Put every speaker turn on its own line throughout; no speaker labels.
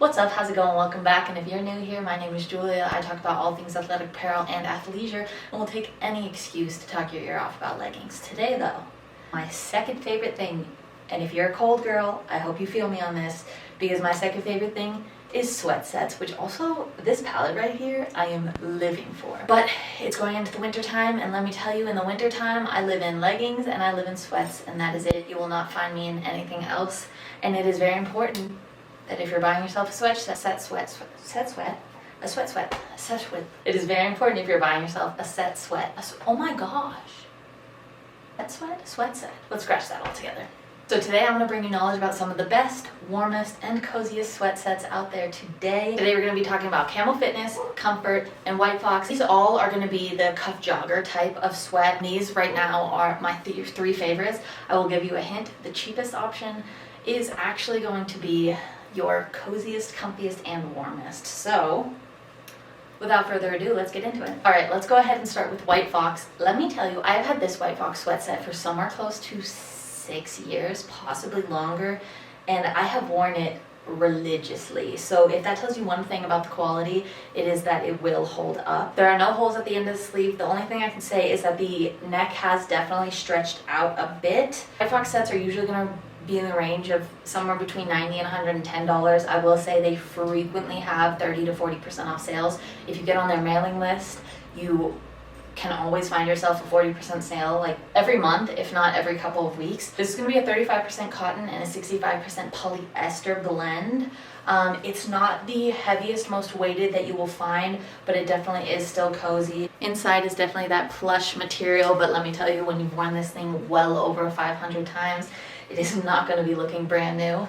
What's up? How's it going? Welcome back. And if you're new here, my name is Julia. I talk about all things athletic apparel and athleisure, and we'll take any excuse to talk your ear off about leggings. Today though, my second favorite thing, and if you're a cold girl, I hope you feel me on this, because my second favorite thing is sweat sets, which also, this palette right here, I am living for. But it's going into the winter time, and let me tell you, in the winter time, I live in leggings and I live in sweats, and that is it. You will not find me in anything else, and it is very important that if you're buying yourself a sweat sweat. It is very important if you're buying yourself a sweat. Oh my gosh. Sweat set. Let's scratch that all together. So today I'm going to bring you knowledge about some of the best, warmest, and coziest sweat sets out there today. Today we're going to be talking about Camel Fitness, Comfort, and whitefox. These all are going to be the cuff jogger type of sweat. These right now are my three favorites. I will give you a hint. The cheapest option is actually going to be your coziest, comfiest, and warmest. So without further ado, let's get into it. All right, let's go ahead and start with whitefox. Let me tell you, I've had this whitefox sweat set for somewhere close to 6 years, possibly longer, and I have worn it religiously. So if that tells you one thing about the quality, it is that it will hold up. There are no holes at the end of the sleeve. The only thing I can say is that the neck has definitely stretched out a bit. Whitefox sets are usually going to be in the range of somewhere between $90 and $110. I will say they frequently have 30 to 40% off sales. If you get on their mailing list, you can always find yourself a 40% sale like every month, if not every couple of weeks. This is going to be a 35% cotton and a 65% polyester blend. It's not the heaviest, most weighted that you will find, but it definitely is still cozy. Inside is definitely that plush material, but let me tell you, when you've worn this thing well over 500 times, it is not going to be looking brand new.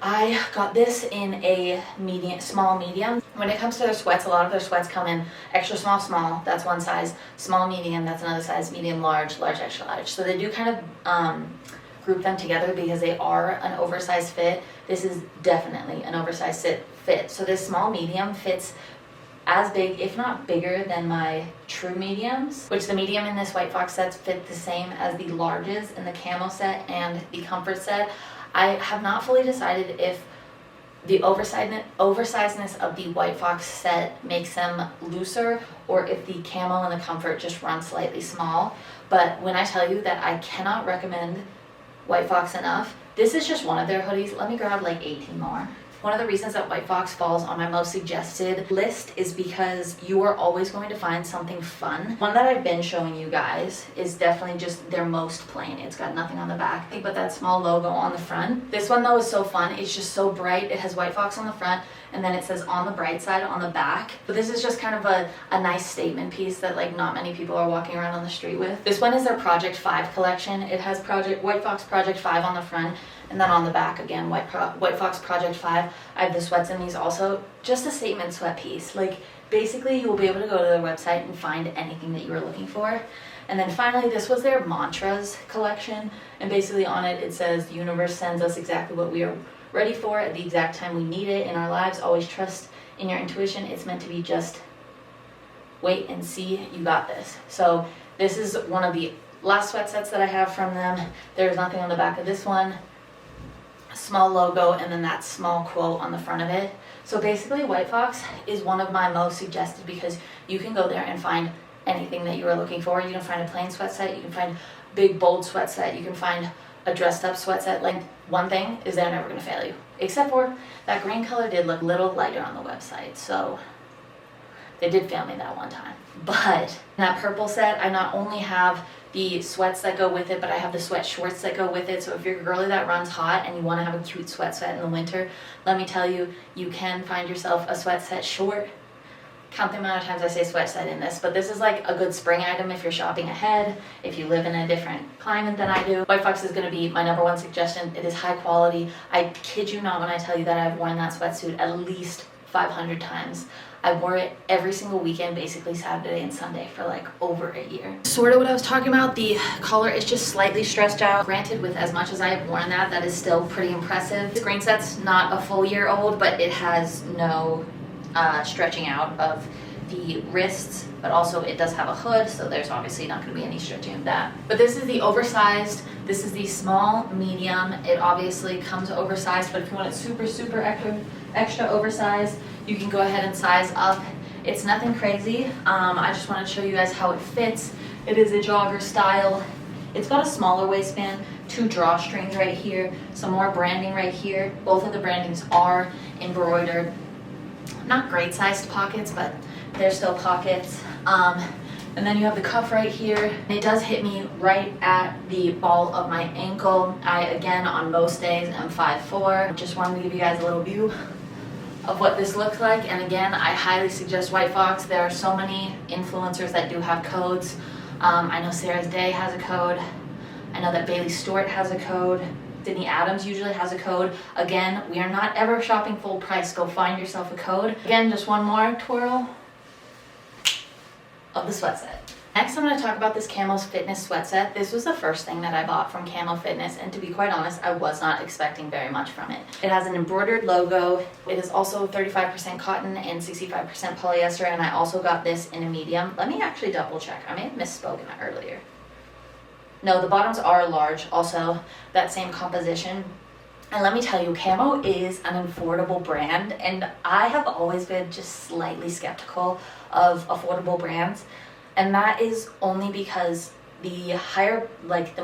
I got this in a small medium. When it comes to their sweats, a lot of their sweats come in extra small, that's one size, small medium, that's another size, medium large, large extra large. So they do kind of group them together because they are an oversized fit. This is definitely an oversized fit. So this small medium fits as big, if not bigger, than my true mediums, which the medium in this whitefox sets fit the same as the larges in the camo set and the comfort set. I have not fully decided if the oversizedness of the whitefox set makes them looser, or if the camo and the comfort just run slightly small. But when I tell you that I cannot recommend whitefox enough, this is just one of their hoodies. Let me grab like 18 more. One of the reasons that whitefox falls on my most suggested list is because you are always going to find something fun. One that I've been showing you guys is definitely just their most plain. It's got nothing on the back, but that small logo on the front. This one though is so fun. It's just so bright. It has whitefox on the front, and then it says on the bright side on the back. But this is just kind of a nice statement piece that like not many people are walking around on the street with. This one is their Project 5 collection. It has whitefox Project 5 on the front, and then on the back again, whitefox Project 5. I have the sweats in these also. Just a statement sweat piece. Like basically you will be able to go to their website and find anything that you are looking for. And then finally, this was their mantras collection, and basically on it, it says the universe sends us exactly what we are ready for at the exact time we need it in our lives. Always trust in your intuition. It's meant to be just wait and see. You got this. So this is one of the last sweat sets that I have from them. There's nothing on the back of this one. Small logo, and then that small quote on the front of it. So basically whitefox is one of my most suggested because you can go there and find anything that you are looking for. You can find a plain sweat set, you can find big bold sweat set, you can find a dressed up sweat set. Like one thing is they're never going to fail you, except for that green color did look a little lighter on the website, so they did fail me that one time. But in that purple set, I not only have the sweats that go with it, but I have the sweat shorts that go with it. So if you're a girly that runs hot and you want to have a cute sweat set in the winter, let me tell you, you can find yourself a sweat set short. Count the amount of times I say sweat set in this, but this is like a good spring item if you're shopping ahead, if you live in a different climate than I do. Whitefox is going to be my number one suggestion. It is high quality. I kid you not when I tell you that I've worn that sweatsuit at least 500 times. I wore it every single weekend, basically Saturday and Sunday, for like over a year. Sort of what I was talking about, the collar is just slightly stretched out. Granted, with as much as I have worn that is still pretty impressive. This green set's not a full year old, but it has no stretching out of the wrists, but also it does have a hood, so there's obviously not going to be any stretching of that. But this is the oversized, this is the small, medium. It obviously comes oversized, but if you want it super extra oversized, you can go ahead and size up. It's nothing crazy. I just wanted to show you guys how it fits. It is a jogger style. It's got a smaller waistband, 2 drawstrings right here, some more branding right here. Both of the brandings are embroidered. Not great sized pockets, but they're still pockets. And then you have the cuff right here. It does hit me right at the ball of my ankle. I, again, on most days am 5'4". Just wanted to give you guys a little view of what this looks like. And again, I highly suggest White Fox. There are so many influencers that do have codes. I know Sarah's Day has a code. I know that Bailey Stewart has a code. Sydney Adams usually has a code. Again, we are not ever shopping full price. Go find yourself a code. Again, just one more twirl of the sweat set. Next, I'm going to talk about this Camo's Fitness sweat set. This was the first thing that I bought from Camo Fitness, and to be quite honest, I was not expecting very much from it. It has an embroidered logo. It is also 35% cotton and 65% polyester, and I also got this in a medium. Let me actually double check. I may have misspoken earlier. No, the bottoms are large, also that same composition. And let me tell you, Camo is an affordable brand, and I have always been just slightly skeptical of affordable brands. And that is only because the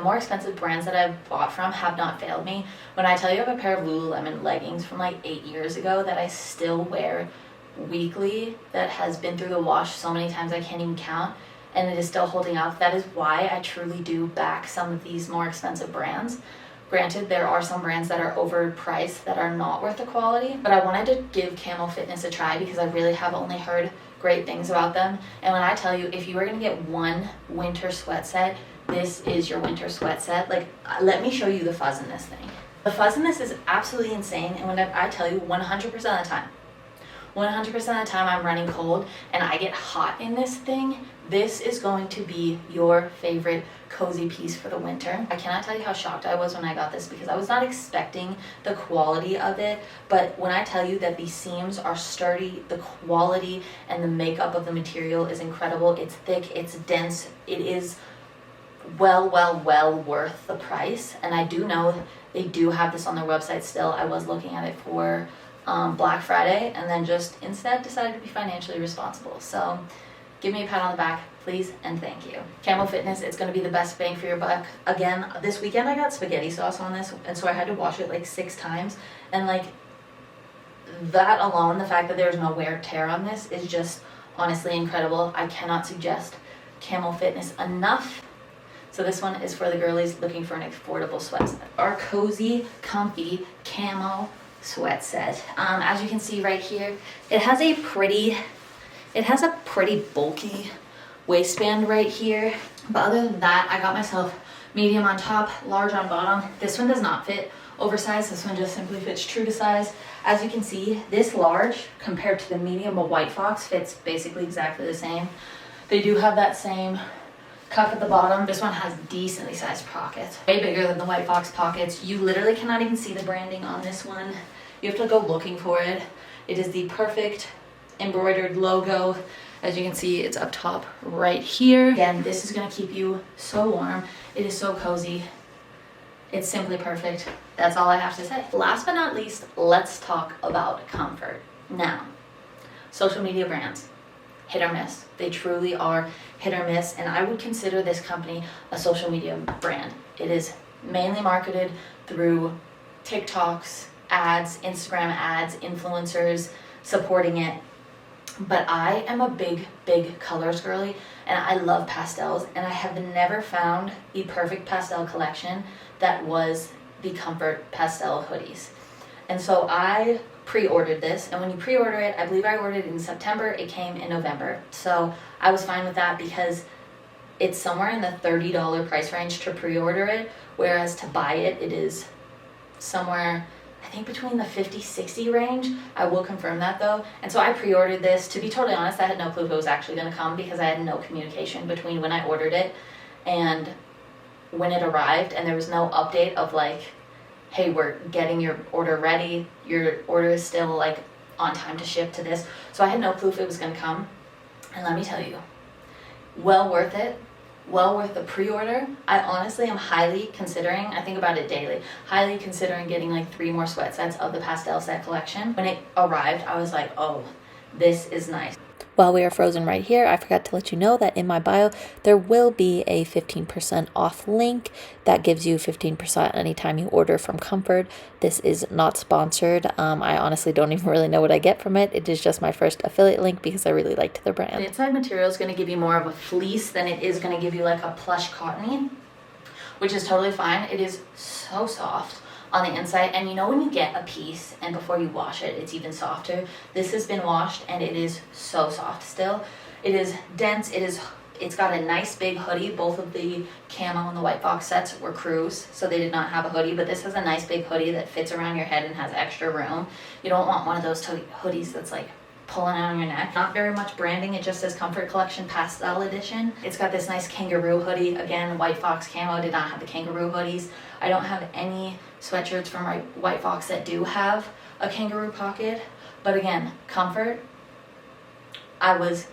more expensive brands that I've bought from have not failed me. When I tell you I have a pair of Lululemon leggings from like 8 years ago that I still wear weekly, that has been through the wash so many times I can't even count, and it is still holding up. That is why I truly do back some of these more expensive brands. Granted, there are some brands that are overpriced that are not worth the quality, but I wanted to give Camo Fitness a try because I really have only heard great things about them. And when I tell you, if you were gonna get one winter sweat set, this is your winter sweat set. Like, let me show you the fuzz in this thing. The fuzz in this is absolutely insane, and when I tell you 100% of the time, 100% of the time I'm running cold and I get hot in this thing, this is going to be your favorite cozy piece for the winter. I cannot tell you how shocked I was when I got this because I was not expecting the quality of it, but when I tell you that these seams are sturdy, the quality and the makeup of the material is incredible. It's thick, it's dense, it is well worth the price. And I do know they do have this on their website still. I was looking at it for Black Friday and then just instead decided to be financially responsible. So give me a pat on the back, please, and thank you. Camo Fitness, it's gonna be the best bang for your buck. Again, this weekend I got spaghetti sauce on this, and so I had to wash it like 6 times. And like, that alone, the fact that there's no wear and tear on this is just honestly incredible. I cannot suggest Camo Fitness enough. So this one is for the girlies looking for an affordable sweat set. Our cozy, comfy, camo sweat set. As you can see right here, it has a pretty bulky waistband right here. But other than that, I got myself medium on top, large on bottom. This one does not fit oversized. This one just simply fits true to size. As you can see, this large compared to the medium of White Fox fits basically exactly the same. They do have that same cuff at the bottom. This one has decently sized pockets, way bigger than the White Fox pockets. You literally cannot even see the branding on this one. You have to go looking for it. It is the perfect embroidered logo. As you can see, it's up top right here. Again, this is gonna keep you so warm. It is so cozy. It's simply perfect. That's all I have to say. Last but not least, let's talk about comfort. Now, social media brands, hit or miss. They truly are hit or miss, and I would consider this company a social media brand. It is mainly marketed through TikToks, ads, Instagram ads, influencers supporting it. But I am a big colors girly, and I love pastels, and I have never found the perfect pastel collection that was the Comfort pastel hoodies. And so I pre-ordered this, and when you pre-order it, I believe I ordered it in September, it came in November. So I was fine with that because it's somewhere in the $30 price range to pre-order it, whereas to buy it, it is somewhere, I think, between the 50-60 range. I will confirm that though. And so I pre-ordered this. To be totally honest, I had no clue if it was actually going to come because I had no communication between when I ordered it and when it arrived, and there was no update of like, hey, we're getting your order ready, your order is still like on time to ship to this. So I had no clue if it was going to come. And let me tell you, well worth it. Well worth the pre-order. I honestly am highly considering, I think about it daily, highly considering getting like 3 more sweat sets of the pastel set collection. When it arrived, I was like, oh, this is nice. While we are frozen right here, I forgot to let you know that in my bio, there will be a 15% off link that gives you 15% anytime you order from Comfort. This is not sponsored. I honestly don't even really know what I get from it. It is just my first affiliate link because I really liked their brand. The inside material is going to give you more of a fleece than it is going to give you like a plush cottony, which is totally fine. It is so soft on the inside, and you know when you get a piece and before you wash it, it's even softer. This has been washed and it is so soft still. It is dense. It's got a nice big hoodie. Both of the camo and the white fox sets were crews, so they did not have a hoodie, but this has a nice big hoodie that fits around your head and has extra room. You don't want one of those hoodies that's like pulling out on your neck. Not very much branding, it just says Comfort Collection Pastel Edition. It's got this nice kangaroo hoodie. Again, white fox camo did not have the kangaroo hoodies. I don't have any sweatshirts from white fox that do have a kangaroo pocket, but again, Comfort, I was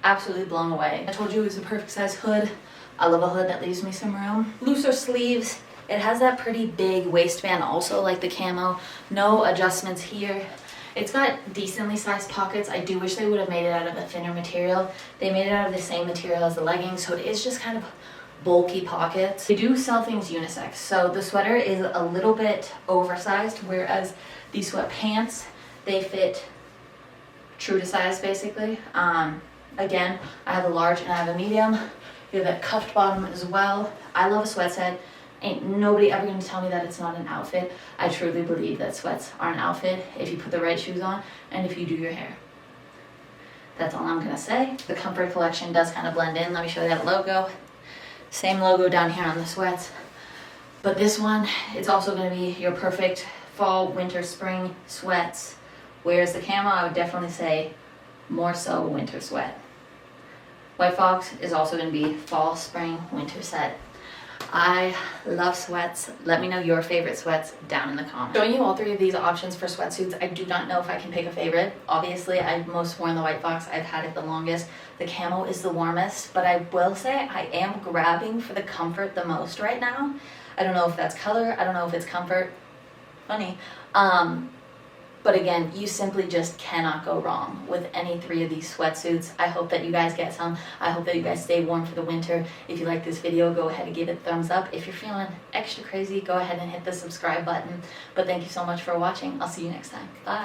absolutely blown away. I told you it was the perfect size hood. I love a hood that leaves me some room. Looser sleeves. It has that pretty big waistband also like the camo. No adjustments here. It's got decently sized pockets. I do wish they would have made it out of a thinner material. They made it out of the same material as the leggings, so it is just kind of bulky pockets. They do sell things unisex, so the sweater is a little bit oversized, whereas the sweatpants, they fit true to size basically. Again, I have a large and I have a medium. You have that cuffed bottom as well. I love a sweat set. Ain't nobody ever gonna tell me that it's not an outfit. I truly believe that sweats are an outfit if you put the right shoes on and if you do your hair. That's all I'm gonna say. The Comfort collection does kind of blend in. Let me show you that logo. Same logo down here on the sweats. But this one, it's also gonna be your perfect fall, winter, spring sweats. Whereas the camo, I would definitely say more so winter sweat. White Fox is also gonna be fall, spring, winter set. I love sweats. Let me know your favorite sweats down in the comments. Showing you all 3 of these options for sweatsuits, I do not know if I can pick a favorite. Obviously, I've most worn the White Fox. I've had it the longest. The camo is the warmest, but I will say I am grabbing for the Comfort the most right now. I don't know if that's color. I don't know if it's comfort. Funny. But again, you simply just cannot go wrong with any 3 of these sweatsuits. I hope that you guys get some. I hope that you guys stay warm for the winter. If you like this video, go ahead and give it a thumbs up. If you're feeling extra crazy, go ahead and hit the subscribe button. But thank you so much for watching. I'll see you next time. Bye.